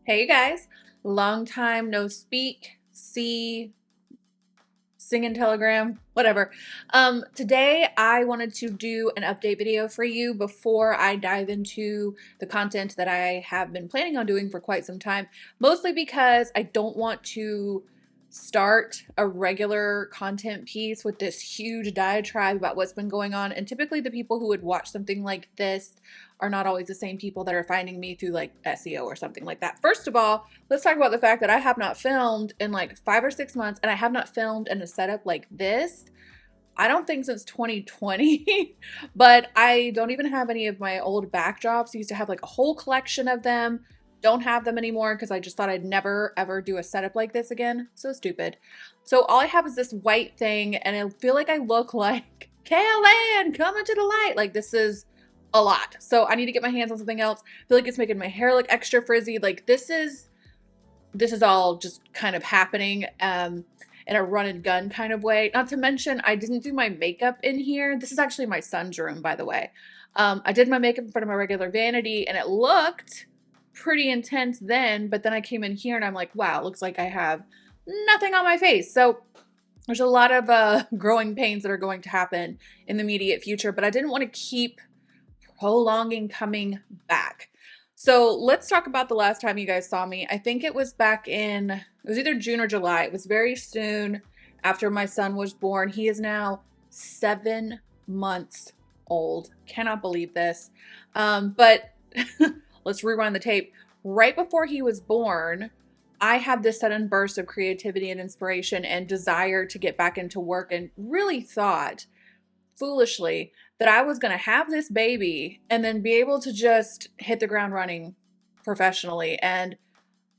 Hey you guys, long time no speak, see, sing in Telegram, whatever. Today I wanted to do an update video for you before I dive into the content that I have been planning on doing for quite some time, mostly because I don't want to start a regular content piece with this huge diatribe about what's been going on. And typically the people who would watch something like this are not always the same people that are finding me through like SEO or something like that. First of all, let's talk about the fact that I have not filmed in like 5 or 6 months, and I have not filmed in a setup like this, I don't think since 2020, but I don't even have any of my old backdrops. I used to have like a whole collection of them. Don't have them anymore because I just thought I'd never ever do a setup like this again. So stupid. So all I have is this white thing, and I feel like I look like KLN coming to the light. Like this is a lot. So I need to get my hands on something else. I feel like it's making my hair look extra frizzy. Like this is all just kind of happening in a run and gun kind of way. Not to mention, I didn't do my makeup in here. This is actually my son's room, by the way. I did my makeup in front of my regular vanity, and it looked pretty intense then, but then I came in here and I'm like, wow, it looks like I have nothing on my face. So there's a lot of growing pains that are going to happen in the immediate future, but I didn't want to keep prolonging coming back. So let's talk about the last time you guys saw me. I think it was back in, it was either June or July. It was very soon after my son was born. He is now 7 months old. Cannot believe this. But let's rewind the tape. Right before he was born, I had this sudden burst of creativity and inspiration and desire to get back into work, and really thought, foolishly, that I was going to have this baby and then be able to just hit the ground running professionally. And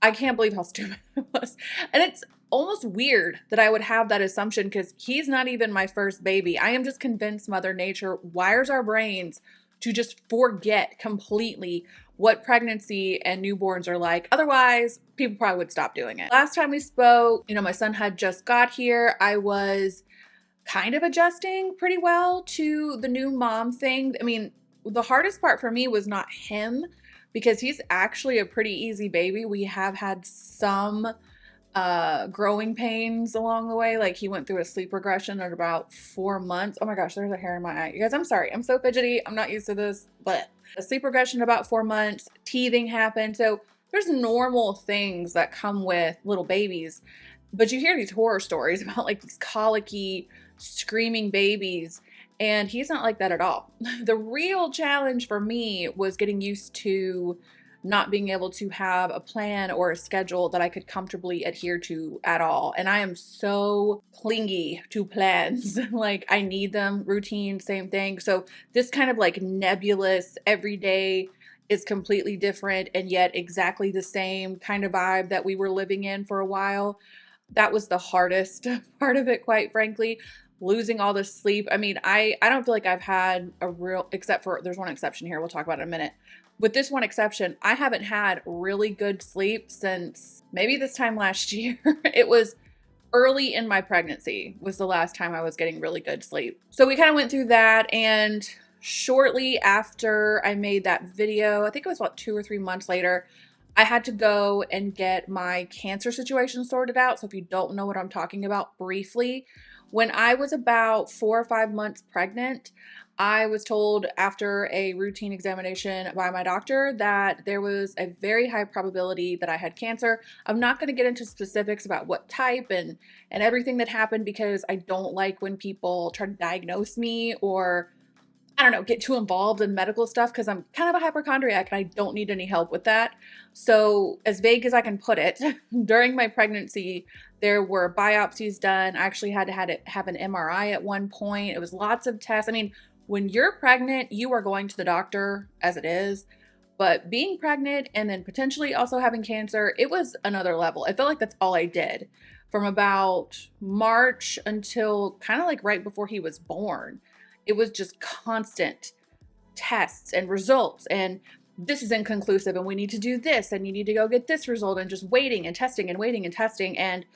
I can't believe how stupid it was. And it's almost weird that I would have that assumption because he's not even my first baby. I am just convinced Mother Nature wires our brains to just forget completely what pregnancy and newborns are like. Otherwise, people probably would stop doing it. Last time we spoke, my son had just got here. I was kind of adjusting pretty well to the new mom thing. I mean, the hardest part for me was not him, because he's actually a pretty easy baby. We have had some growing pains along the way. Like he went through a sleep regression at about 4 months. Oh my gosh, there's a hair in my eye. You guys, I'm sorry. I'm so fidgety. I'm not used to this, but a sleep regression about 4 months, teething happened. So there's normal things that come with little babies. But you hear these horror stories about like these colicky, screaming babies, and he's not like that at all. The real challenge for me was getting used to not being able to have a plan or a schedule that I could comfortably adhere to at all. And I am so clingy to plans. Like I need them, routine, same thing. So this kind of like nebulous every day is completely different and yet exactly the same kind of vibe that we were living in for a while. That was the hardest part of it, quite frankly. Losing all the sleep. I mean, I don't feel like I've had a real, except for there's one exception here. We'll talk about it in a minute. With this one exception, I haven't had really good sleep since maybe this time last year. It was early in my pregnancy was the last time I was getting really good sleep. So we kind of went through that, and shortly after I made that video, I think it was about 2 or 3 months later, I had to go and get my cancer situation sorted out. So if you don't know what I'm talking about briefly, when I was about 4 or 5 months pregnant, I was told after a routine examination by my doctor that there was a very high probability that I had cancer. I'm not going to get into specifics about what type and everything that happened, because I don't like when people try to diagnose me or, I don't know, get too involved in medical stuff, because I'm kind of a hypochondriac and I don't need any help with that. So as vague as I can put it, during my pregnancy, there were biopsies done. I actually had to have an MRI at one point. It was lots of tests. I mean, when you're pregnant, you are going to the doctor as it is, but being pregnant and then potentially also having cancer, it was another level. I felt like that's all I did from about March until kind of like right before he was born. It was just constant tests and results, and this is inconclusive and we need to do this and you need to go get this result, and just waiting and testing and waiting and testing. And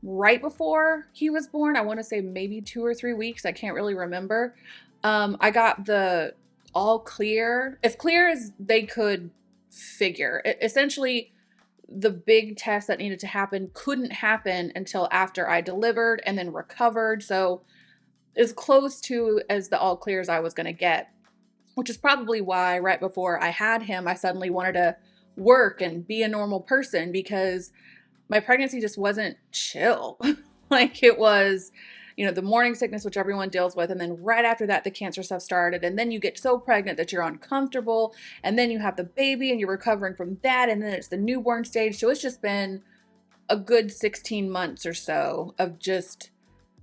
right before he was born, I want to say maybe 2 or 3 weeks, I can't really remember, I got the all clear, as clear as they could figure. Essentially, the big test that needed to happen couldn't happen until after I delivered and then recovered. So as close to as the all clears I was going to get, which is probably why right before I had him, I suddenly wanted to work and be a normal person because my pregnancy just wasn't chill. Like it was, the morning sickness, which everyone deals with. And then right after that, the cancer stuff started. And then you get so pregnant that you're uncomfortable. And then you have the baby and you're recovering from that. And then it's the newborn stage. So it's just been a good 16 months or so of just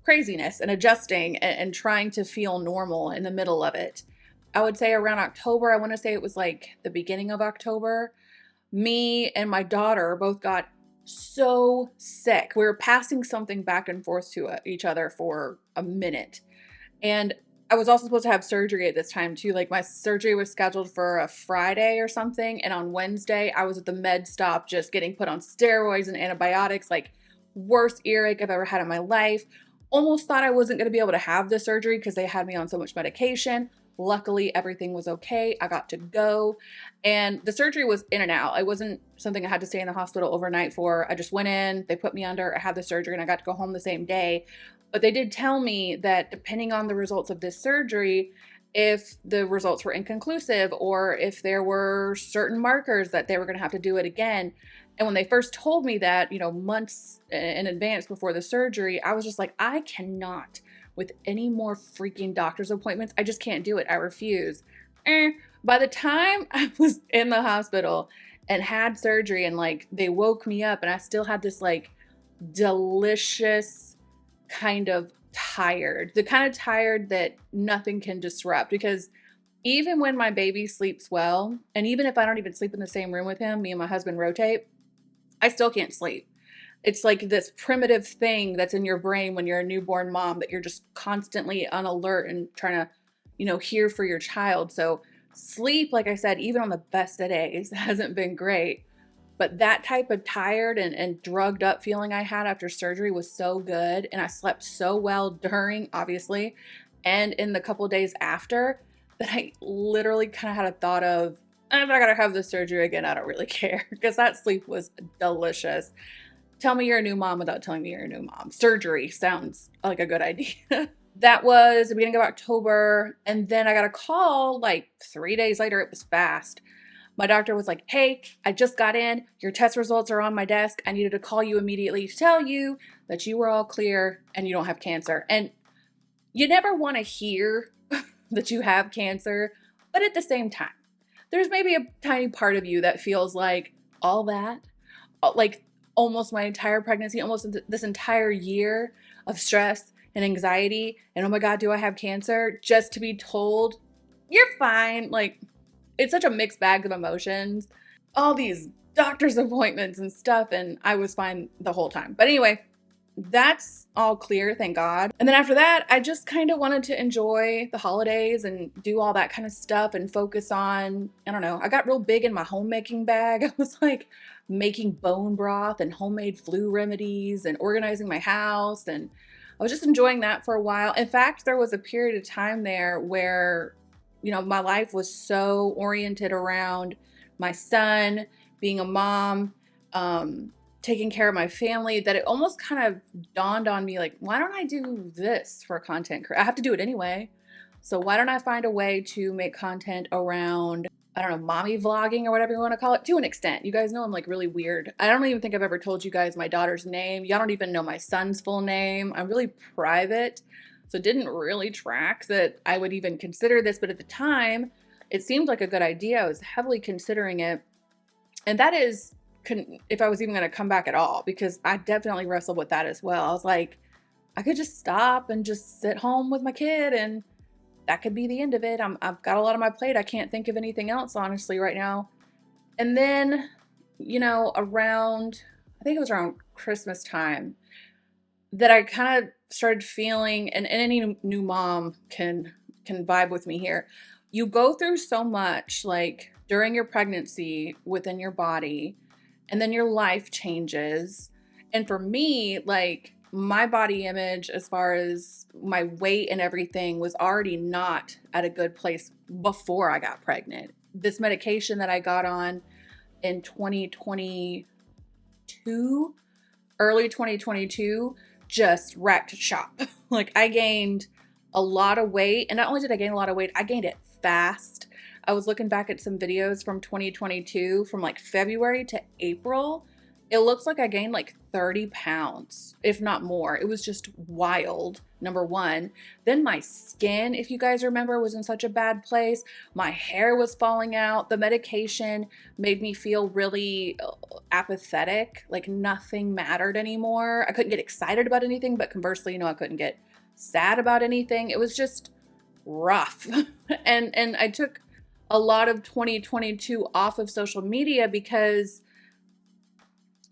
craziness and adjusting and trying to feel normal in the middle of it. I would say around October, I want to say it was like the beginning of October, me and my daughter both got so sick. We were passing something back and forth to each other for a minute. And I was also supposed to have surgery at this time too. Like my surgery was scheduled for a Friday or something. And on Wednesday, I was at the med stop just getting put on steroids and antibiotics, like worst earache I've ever had in my life. Almost thought I wasn't going to be able to have the surgery because they had me on so much medication. Luckily, everything was okay. I got to go. And the surgery was in and out. It wasn't something I had to stay in the hospital overnight for. I just went in, they put me under, I had the surgery, and I got to go home the same day. But they did tell me that depending on the results of this surgery, if the results were inconclusive or if there were certain markers that they were going to have to do it again. And when they first told me that, months in advance before the surgery, I was just like, I cannot with any more freaking doctor's appointments. I just can't do it. I refuse. By the time I was in the hospital and had surgery and like they woke me up and I still had this like delicious kind of tired, the kind of tired that nothing can disrupt, because even when my baby sleeps well, and even if I don't even sleep in the same room with him, me and my husband rotate, I still can't sleep. It's like this primitive thing that's in your brain when you're a newborn mom that you're just constantly on alert and trying to, hear for your child. So sleep, like I said, even on the best of days, hasn't been great. But that type of tired and drugged up feeling I had after surgery was so good. And I slept so well during, obviously, and in the couple of days after, that I literally kind of had a thought of, if I gotta have this surgery again, I don't really care, because that sleep was delicious. Tell me you're a new mom without telling me you're a new mom. Surgery sounds like a good idea. That was the beginning of October. And then I got a call like 3 days later. It was fast. My doctor was like, hey, I just got in. Your test results are on my desk. I needed to call you immediately to tell you that you were all clear and you don't have cancer. And you never want to hear that you have cancer, but at the same time, there's maybe a tiny part of you that feels like all that, like almost my entire pregnancy, almost this entire year of stress and anxiety, and oh my God, do I have cancer? Just to be told, you're fine. Like, it's such a mixed bag of emotions. All these doctor's appointments and stuff, and I was fine the whole time. But anyway, that's all clear, thank God. And then after that, I just kind of wanted to enjoy the holidays and do all that kind of stuff and focus on, I don't know, I got real big in my homemaking bag. I was like making bone broth and homemade flu remedies and organizing my house, and I was just enjoying that for a while. In fact, there was a period of time there where, my life was so oriented around my son, being a mom, taking care of my family, that it almost kind of dawned on me, like, why don't I do this for content? I have to do it anyway. So why don't I find a way to make content around, I don't know, mommy vlogging or whatever you want to call it, to an extent. You guys know I'm like really weird. I don't even think I've ever told you guys my daughter's name. Y'all don't even know my son's full name. I'm really private. So it didn't really track that I would even consider this. But at the time, it seemed like a good idea. I was heavily considering it. And that is, if I was even going to come back at all, because I definitely wrestled with that as well. I was like, I could just stop and just sit home with my kid and that could be the end of it. I've got a lot on my plate. I can't think of anything else, honestly, right now. And then, around, I think it was around Christmas time, that I kind of started feeling, and any new mom can vibe with me here. You go through so much, like during your pregnancy within your body, and then your life changes. And for me, like my body image, as far as my weight and everything, was already not at a good place before I got pregnant. This medication that I got on in 2020, 2022, early 2022, just wrecked shop. Like I gained a lot of weight, and not only did I gain a lot of weight, I gained it fast. I was looking back at some videos from 2022 from like February to April. It looks like I gained like 30 pounds, if not more. It was just wild, number one. Then my skin, if you guys remember, was in such a bad place. My hair was falling out. The medication made me feel really apathetic, like nothing mattered anymore. I couldn't get excited about anything, but conversely, I couldn't get sad about anything. It was just rough. And I took a lot of 2022 off of social media because,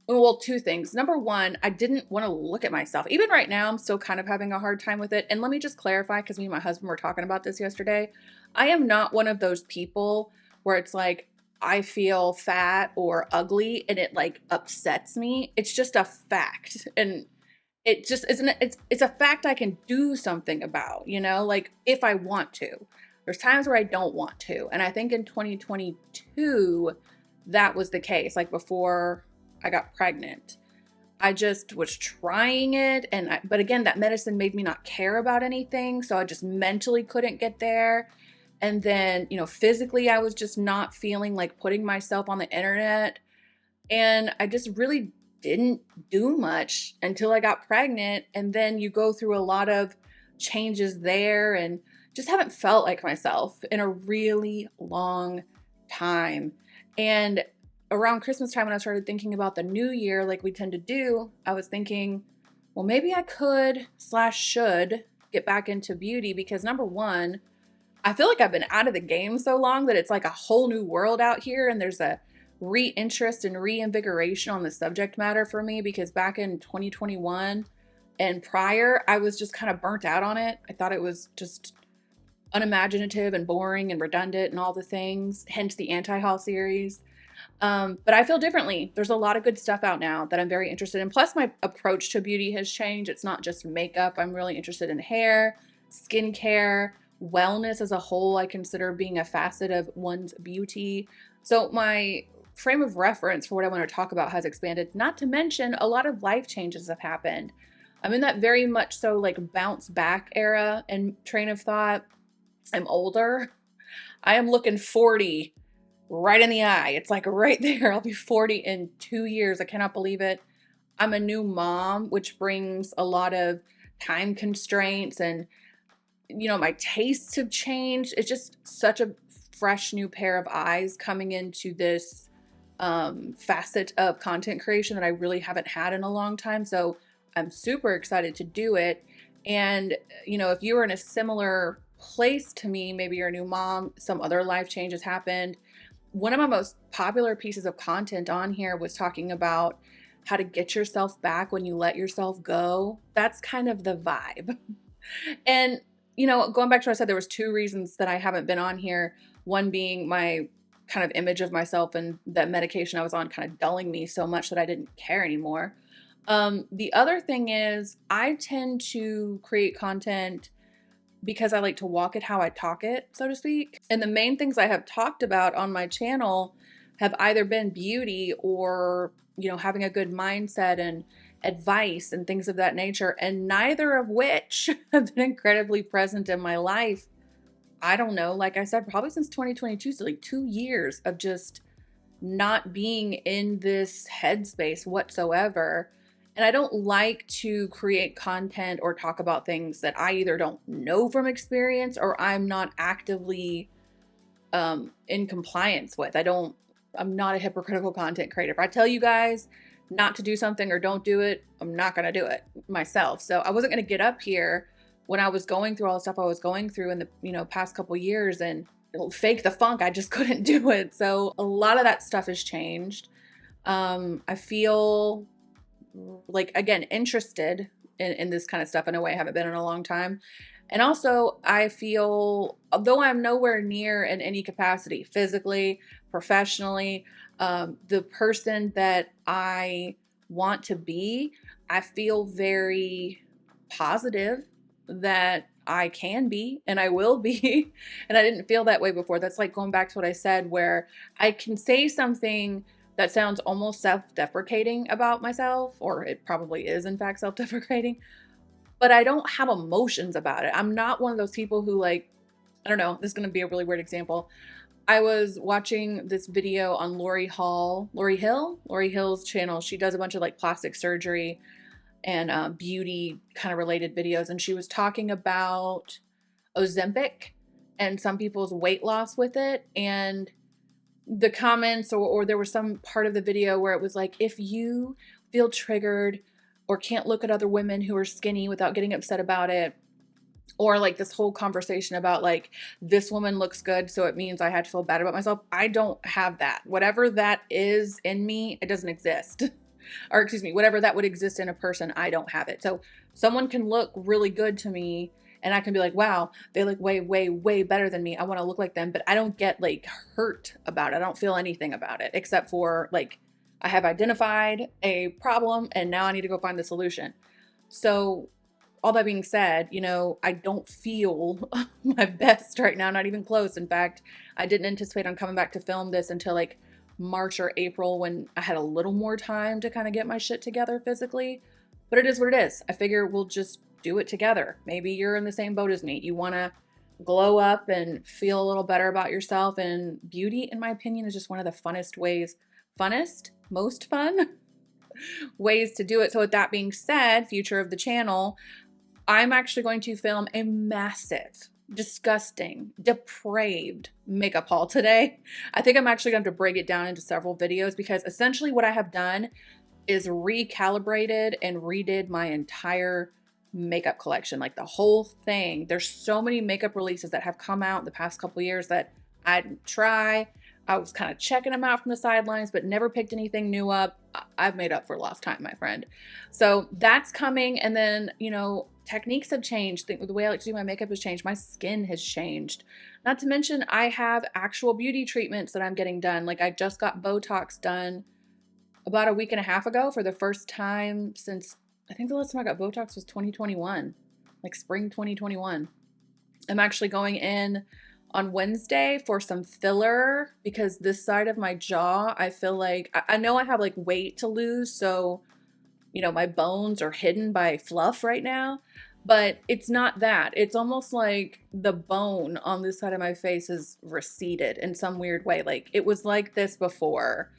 well, two things. Number one, I didn't want to look at myself. Even right now, I'm still kind of having a hard time with it. And let me just clarify, because me and my husband were talking about this yesterday. I am not one of those people where it's like, I feel fat or ugly and it like upsets me. It's just a fact. And it just isn't, it's a fact I can do something about, like if I want to. There's times where I don't want to. And I think in 2022, that was the case. Like before I got pregnant, I just was trying it. But again, that medicine made me not care about anything. So I just mentally couldn't get there. And then, physically, I was just not feeling like putting myself on the internet. And I just really didn't do much until I got pregnant. And then you go through a lot of changes there and just haven't felt like myself in a really long time. And around Christmas time, when I started thinking about the new year, like we tend to do, I was thinking, well, maybe I could/should get back into beauty because number one, I feel like I've been out of the game so long that it's like a whole new world out here. And there's a reinterest and reinvigoration on the subject matter for me because back in 2021 and prior, I was just kind of burnt out on it. I thought it was just unimaginative and boring and redundant and all the things, hence the anti-haul series. But I feel differently. There's a lot of good stuff out now that I'm very interested in. Plus my approach to beauty has changed. It's not just makeup. I'm really interested in hair, skincare, wellness as a whole. I consider being a facet of one's beauty. So my frame of reference for what I want to talk about has expanded, not to mention a lot of life changes have happened. I'm in that very much so like bounce back era and train of thought. I'm older. I am looking 40 right in the eye. It's like right there. I'll be 40 in 2 years. I cannot believe it. I'm a new mom, which brings a lot of time constraints and, my tastes have changed. It's just such a fresh new pair of eyes coming into this facet of content creation that I really haven't had in a long time. So I'm super excited to do it. And, if you were in a similar place to me, maybe you're a new mom, some other life changes happened. One of my most popular pieces of content on here was talking about how to get yourself back when you let yourself go. That's kind of the vibe. And, going back to what I said, there was two reasons that I haven't been on here. One being my kind of image of myself and that medication I was on kind of dulling me so much that I didn't care anymore. The other thing is I tend to create content because I like to walk it how I talk it, so to speak. And the main things I have talked about on my channel have either been beauty or, having a good mindset and advice and things of that nature. And neither of which have been incredibly present in my life. I don't know, like I said, probably since 2022, so like 2 years of just not being in this headspace whatsoever. And I don't like to create content or talk about things that I either don't know from experience or I'm not actively in compliance with. I'm not a hypocritical content creator. If I tell you guys not to do something or don't do it, I'm not going to do it myself. So I wasn't going to get up here when I was going through all the stuff I was going through in the past couple years and fake the funk. I just couldn't do it. So a lot of that stuff has changed. I feel like, again, interested in this kind of stuff in a way I haven't been in a long time. And also I feel, although I'm nowhere near in any capacity, physically, professionally, the person that I want to be, I feel very positive that I can be and I will be. And I didn't feel that way before. That's like going back to what I said, where I can say something that sounds almost self-deprecating about myself, or it probably is in fact self-deprecating, but I don't have emotions about it. I'm not one of those people who like, I don't know, this is going to be a really weird example. I was watching this video on Lori Hill's channel. She does a bunch of like plastic surgery and beauty kind of related videos. And she was talking about Ozempic and some people's weight loss with it. And the comments, or there was some part of the video where it was like, if you feel triggered or can't look at other women who are skinny without getting upset about it, or like this whole conversation about like, this woman looks good, so it means I had to feel bad about myself. I don't have that. Whatever that is in me, it doesn't exist. Or excuse me, whatever that would exist in a person, I don't have it. So someone can look really good to me and I can be like, wow, they look way, way, way better than me. I want to look like them, but I don't get like hurt about it. I don't feel anything about it except for like, I have identified a problem and now I need to go find the solution. So all that being said, you know, I don't feel my best right now, not even close. In fact, I didn't anticipate on coming back to film this until like March or April when I had a little more time to kind of get my shit together physically. But it is what it is. I figure we'll just do it together. Maybe you're in the same boat as me. You want to glow up and feel a little better about yourself. And beauty, in my opinion, is just one of the most fun ways to do it. So with that being said, future of the channel, I'm actually going to film a massive, disgusting, depraved makeup haul today. I think I'm actually going to have to break it down into several videos because essentially what I have done is recalibrated and redid my entire makeup collection, like the whole thing. There's so many makeup releases that have come out in the past couple years that I didn't try. I was kind of checking them out from the sidelines, but never picked anything new up. I've made up for lost time, my friend. So that's coming. And then, you know, techniques have changed. The way I like to do my makeup has changed. My skin has changed. Not to mention, I have actual beauty treatments that I'm getting done. Like I just got Botox done about a week and a half ago for the first time since, I think the last time I got Botox was 2021, like spring 2021. I'm actually going in on Wednesday for some filler because this side of my jaw, I feel like, I know I have like weight to lose. So, you know, my bones are hidden by fluff right now, but it's not that. It's almost like the bone on this side of my face is receded in some weird way. Like it was like this before.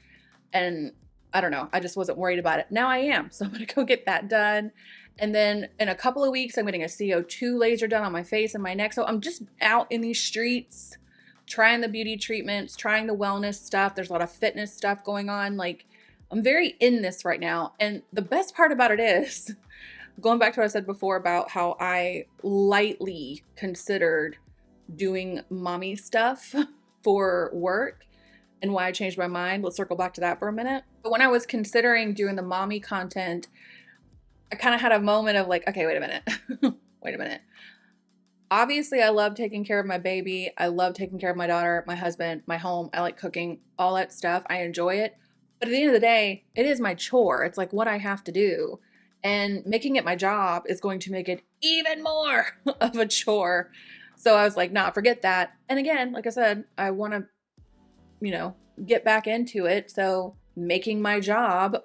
And I don't know. I just wasn't worried about it. Now I am. So I'm going to go get that done. And then in a couple of weeks, I'm getting a CO2 laser done on my face and my neck. So I'm just out in these streets, trying the beauty treatments, trying the wellness stuff. There's a lot of fitness stuff going on. Like I'm very in this right now. And the best part about it is, going back to what I said before about how I lightly considered doing mommy stuff for work and why I changed my mind. Let's circle back to that for a minute. But when I was considering doing the mommy content, I kind of had a moment of like, okay, wait a minute. Wait a minute. Obviously, I love taking care of my baby. I love taking care of my daughter, my husband, my home. I like cooking, all that stuff. I enjoy it. But at the end of the day, it is my chore. It's like what I have to do. And making it my job is going to make it even more of a chore. So I was like, nah, forget that. And again, like I said, I want to, you know, get back into it. So making my job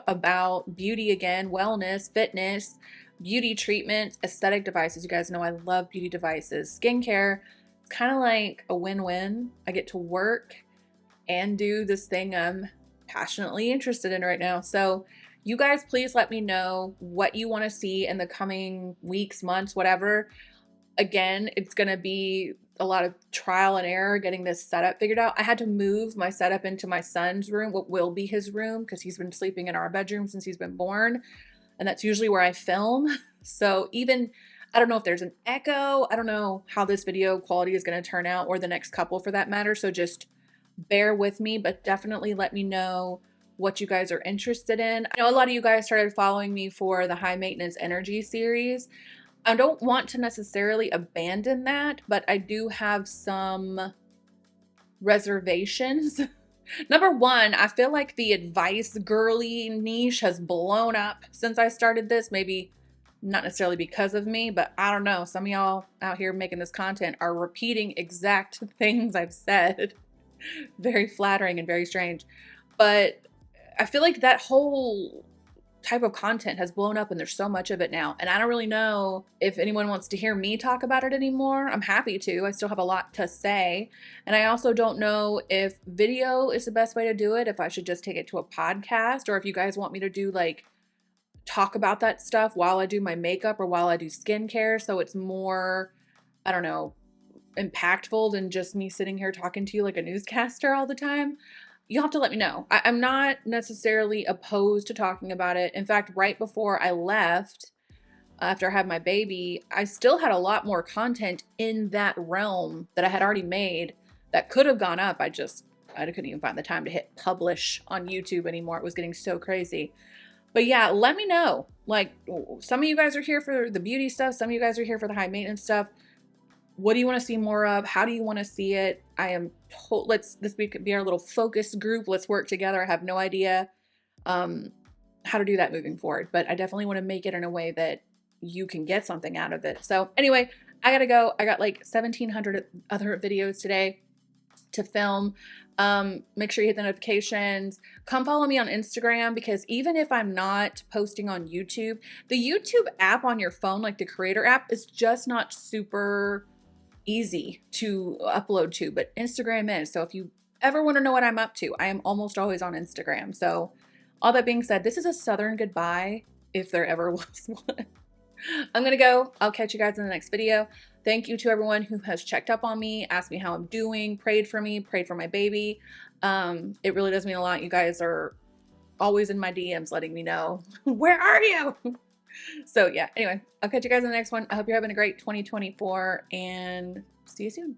about beauty again, wellness, fitness, beauty treatments, aesthetic devices. You guys know I love beauty devices. Skincare, it's kind of like a win-win. I get to work and do this thing I'm passionately interested in right now. So you guys, please let me know what you want to see in the coming weeks, months, whatever. Again, it's going to be a lot of trial and error getting this setup figured out. I had to move my setup into my son's room, what will be his room, because he's been sleeping in our bedroom since he's been born. And that's usually where I film. So even, I don't know if there's an echo. I don't know how this video quality is going to turn out, or the next couple for that matter. So just bear with me, but definitely let me know what you guys are interested in. I know a lot of you guys started following me for the high maintenance energy series. I don't want to necessarily abandon that, but I do have some reservations. Number one, I feel like the advice girly niche has blown up since I started this. Maybe not necessarily because of me, but I don't know. Some of y'all out here making this content are repeating exact things I've said. Very flattering and very strange. But I feel like that whole type of content has blown up and there's so much of it now. And I don't really know if anyone wants to hear me talk about it anymore. I'm happy to. I still have a lot to say. And I also don't know if video is the best way to do it, if I should just take it to a podcast, or if you guys want me to do like talk about that stuff while I do my makeup or while I do skincare. So it's more, I don't know, impactful than just me sitting here talking to you like a newscaster all the time. You'll have to let me know. I'm not necessarily opposed to talking about it. In fact, right before I left, after I had my baby, I still had a lot more content in that realm that I had already made that could have gone up. I couldn't even find the time to hit publish on YouTube anymore. It was getting so crazy. But yeah, let me know. Like, some of you guys are here for the beauty stuff. Some of you guys are here for the high maintenance stuff. What do you want to see more of? How do you want to see it? This could be our little focus group. Let's work together. I have no idea how to do that moving forward, but I definitely want to make it in a way that you can get something out of it. So anyway, I gotta go. I got like 1,700 other videos today to film. Make sure you hit the notifications. Come follow me on Instagram, because even if I'm not posting on YouTube, the YouTube app on your phone, like the creator app, is just not super easy to upload to, but Instagram is. So if you ever want to know what I'm up to, I am almost always on Instagram. So all that being said, this is a Southern goodbye, if there ever was one. I'm gonna go. I'll catch you guys in the next video. Thank you to everyone who has checked up on me, asked me how I'm doing, prayed for me, prayed for my baby. It really does mean a lot. You guys are always in my DMs letting me know, where are you? So yeah, anyway, I'll catch you guys in the next one. I hope you're having a great 2024 and see you soon.